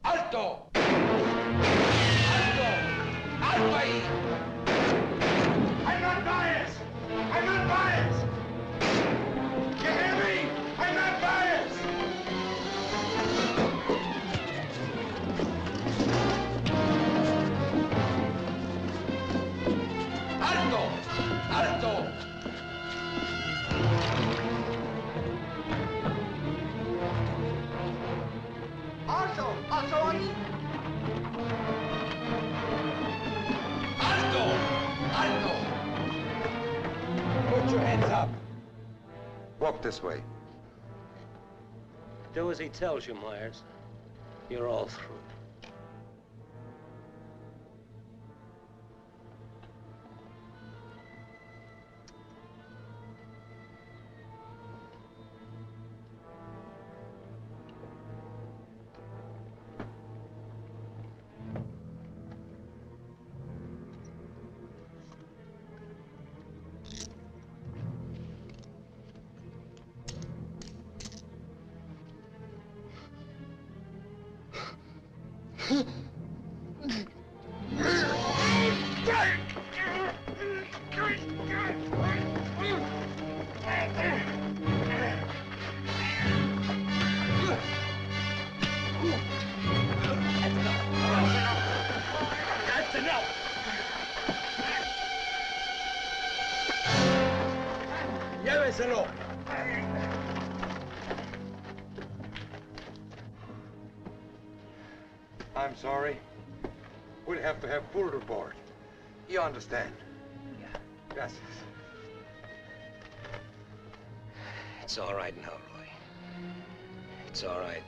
¡Alto! ¡Alto! ¡Alto ahí! I'm not biased! I'm not biased! You hear me? I'm not biased! ¡Alto! ¡Alto! Alto! Alto ahí! ¡Alto! ¡Alto! Put your hands up. Walk this way. Do as he tells you, Myers. You're all through. That's enough! Lléveselo. I'm sorry. We'll have to have full report. You understand? Yeah. Gracias. It's all right now, Roy. It's all right.